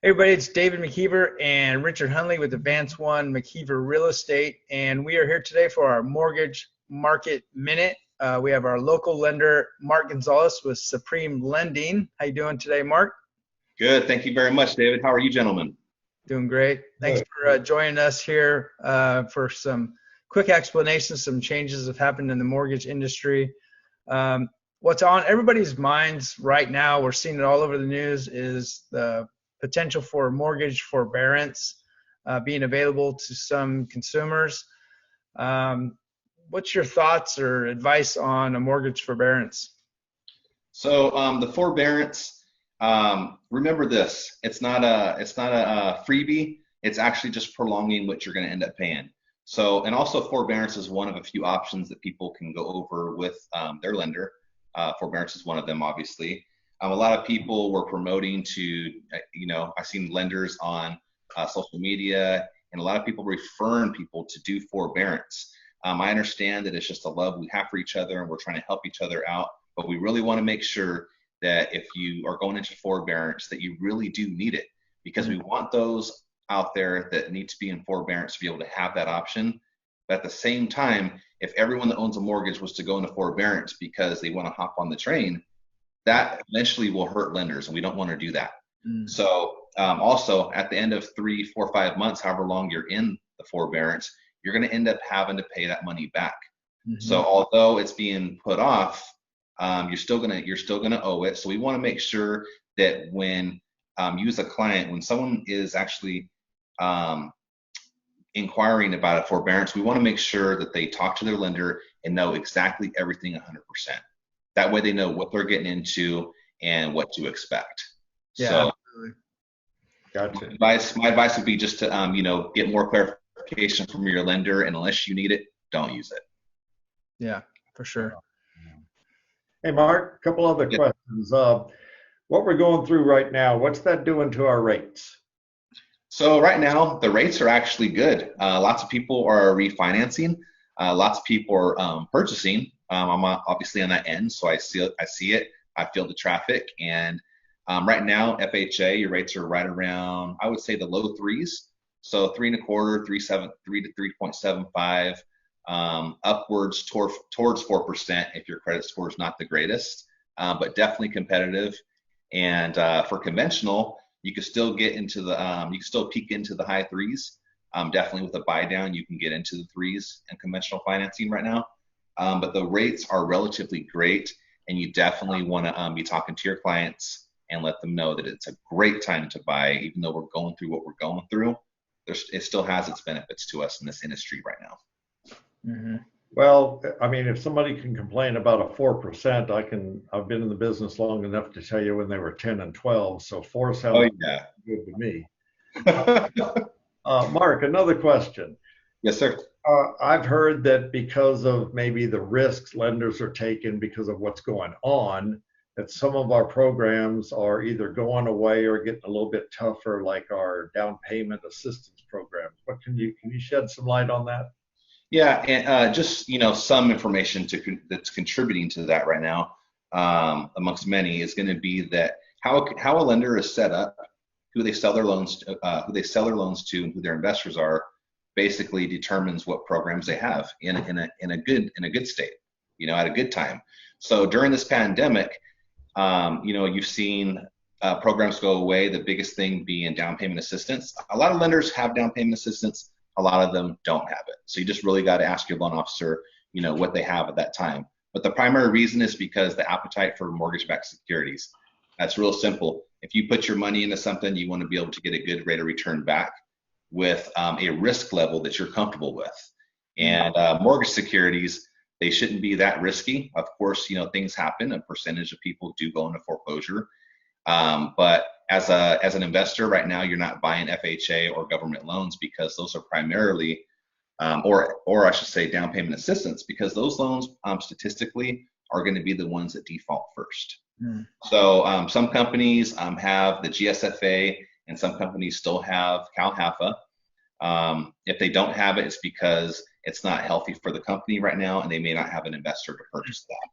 Hey everybody, it's David McKeever and Richard Hunley with Advance One McKeever Real Estate, and we are here today for our Mortgage Market Minute. We have our local lender, Mark Gonzalez with Supreme Lending. How you doing today, Mark? Good. Thank you very much, David. How are you, gentlemen? Doing great. Thanks for joining us here for some quick explanations. Some changes have happened in the mortgage industry. What's on everybody's minds right now, we're seeing it all over the news, is the potential for mortgage forbearance being available to some consumers. What's your thoughts or advice on a mortgage forbearance? So the forbearance, remember this: it's not a freebie. It's actually just prolonging what you're going to end up paying. So, and also forbearance is one of a few options that people can go over with their lender. Forbearance is one of them, obviously. A lot of people were promoting to, I've seen lenders on social media, and a lot of people referring people to do forbearance. I understand that it's just a love we have for each other, and we're trying to help each other out, but we really want to make sure that if you are going into forbearance, that you really do need it, because we want those out there that need to be in forbearance to be able to have that option. But at the same time, if everyone that owns a mortgage was to go into forbearance because they want to hop on the train, that eventually will hurt lenders, and we don't want to do that. So also at the end of 3, 4, 5 months, however long you're in the forbearance, you're going to end up having to pay that money back. So although it's being put off, you're still gonna owe it. So we want to make sure that when you as a client, when someone is actually inquiring about a forbearance, we want to make sure that they talk to their lender and know exactly everything 100%. That way they know what they're getting into and what to expect. Yeah, so absolutely. Gotcha. my advice would be just to get more clarification from your lender, and unless you need it, don't use it. Yeah, for sure. Hey, Mark, a couple other questions. What we're going through right now, what's that doing to our rates? So right now, the rates are actually good. Lots of people are refinancing. Lots of people are purchasing. I'm obviously on that end, so I see it. I feel the traffic, and right now, FHA, your rates are right around, I would say, the low threes. So 3.25, 3 to 3.75, upwards towards 4% if your credit score is not the greatest, but definitely competitive. And for conventional, you can still get into you can still peak into the high threes. Definitely with a buy down, you can get into the threes in conventional financing right now. But the rates are relatively great, and you definitely want to be talking to your clients and let them know that it's a great time to buy, even though we're going through what we're going through. It still has its benefits to us in this industry right now. Well, I mean, if somebody can complain about a 4%, I've been in the business long enough to tell you when they were 10 and 12, so 4 sounds good to me. Mark, another question. Yes, sir. I've heard that because of maybe the risks lenders are taking because of what's going on, that some of our programs are either going away or getting a little bit tougher, like our down payment assistance programs. What can you shed some light on that? Yeah, and just some information that's contributing to that right now, amongst many, is going to be that how a lender is set up, who they sell their loans to, and who their investors are, basically determines what programs they have in a good state, at a good time. So during this pandemic, you've seen programs go away. The biggest thing being down payment assistance. A lot of lenders have down payment assistance. A lot of them don't have it. So you just really got to ask your loan officer, what they have at that time. But the primary reason is because the appetite for mortgage-backed securities. That's real simple. If you put your money into something, you want to be able to get a good rate of return back with a risk level that you're comfortable with. And mortgage securities, they shouldn't be that risky. Of course, things happen. A percentage of people do go into foreclosure. But as an investor right now, you're not buying FHA or government loans, because those are primarily, or I should say down payment assistance, because those loans statistically are going to be the ones that default first. So some companies have the GSFA, and some companies still have CalHFA. If they don't have it, it's because it's not healthy for the company right now, and they may not have an investor to purchase that.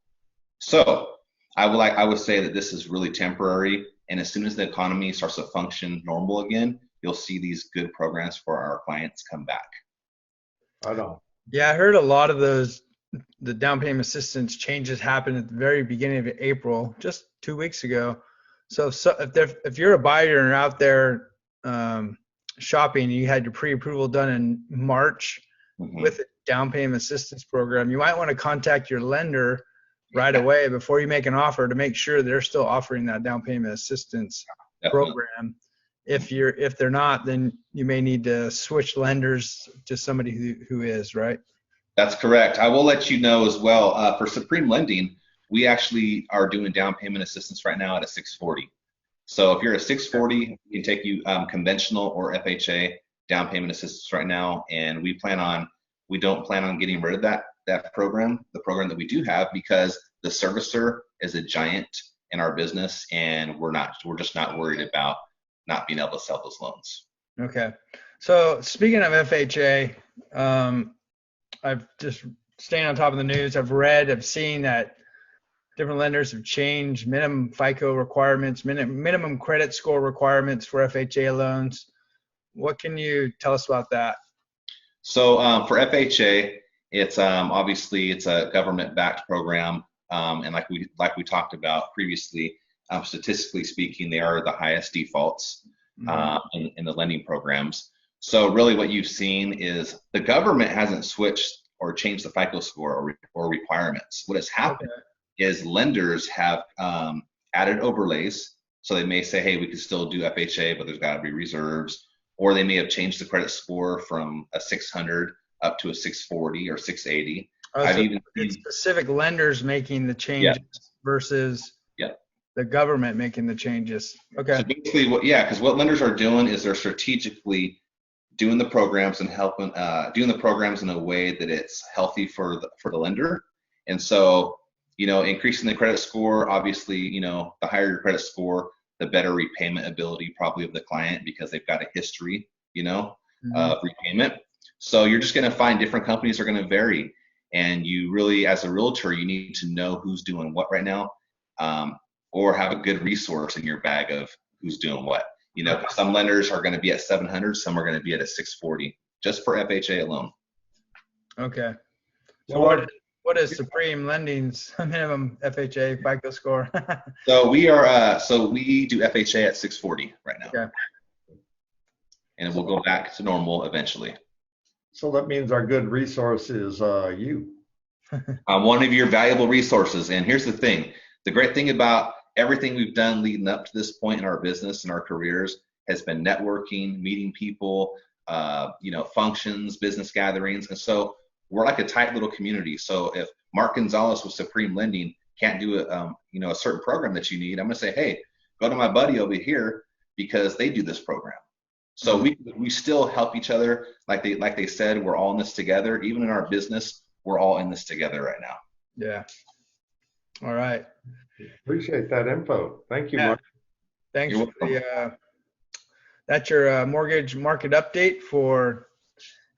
So I would say that this is really temporary, And as soon as the economy starts to function normal again, you'll see these good programs for our clients come back. I know. Yeah, I heard a lot of the down payment assistance changes happened at the very beginning of April, just 2 weeks ago. So if you're a buyer and out there shopping, you had your pre-approval done in March with a down payment assistance program, you might want to contact your lender right away before you make an offer to make sure they're still offering that down payment assistance program. If they're not, then you may need to switch lenders to somebody who is, right? That's correct. I will let you know as well, for Supreme Lending, we actually are doing down payment assistance right now at a 640. So if you're a 640, we can take you conventional or FHA down payment assistance right now, and we don't plan on getting rid of that program, the program that we do have, because the servicer is a giant in our business, and we're just not worried about not being able to sell those loans. Okay. So speaking of FHA, I've just staying on top of the news. I've seen that different lenders have changed minimum FICO requirements, minimum credit score requirements for FHA loans. What can you tell us about that? So for FHA, it's obviously it's a government-backed program, and like we talked about previously, statistically speaking, they are the highest defaults in the lending programs. So really, what you've seen is the government hasn't switched or changed the FICO score or requirements. What has happened is lenders have added overlays. So they may say, hey, we can still do FHA, but there's got to be reserves. Or they may have changed the credit score from a 600 up to a 640 or 680. I've even seen specific lenders making the changes versus the government making the changes. Okay. So basically, because what lenders are doing is they're strategically doing the programs and helping doing the programs in a way that it's healthy for the lender. And so, increasing the credit score, obviously, the higher your credit score, the better repayment ability probably of the client, because they've got a history, of repayment. So you're just going to find different companies are going to vary. And you really, as a realtor, you need to know who's doing what right now, or have a good resource in your bag of who's doing what. Some lenders are going to be at 700, some are going to be at a 640, just for FHA alone. Okay. So what is Supreme Lending's minimum FHA FICO score? So we do FHA at 640 right now. Okay. And we'll go back to normal eventually. So that means our good resource is you. I'm one of your valuable resources. And here's the thing. The great thing about everything we've done leading up to this point in our business and our careers has been networking, meeting people, functions, business gatherings. And so we're like a tight little community. So if Mark Gonzalez with Supreme Lending can't do a certain program that you need, I'm going to say, hey, go to my buddy over here because they do this program. So we still help each other. Like they said, we're all in this together. Even in our business, we're all in this together right now. Yeah. All right. Appreciate that info. Thank you, Mark. Thanks for that's your mortgage market update for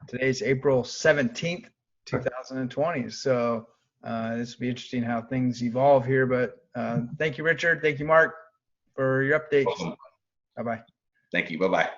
today's April 17th, 2020. So this will be interesting how things evolve here. But thank you, Richard. Thank you, Mark, for your updates. Awesome. Bye-bye. Thank you. Bye-bye.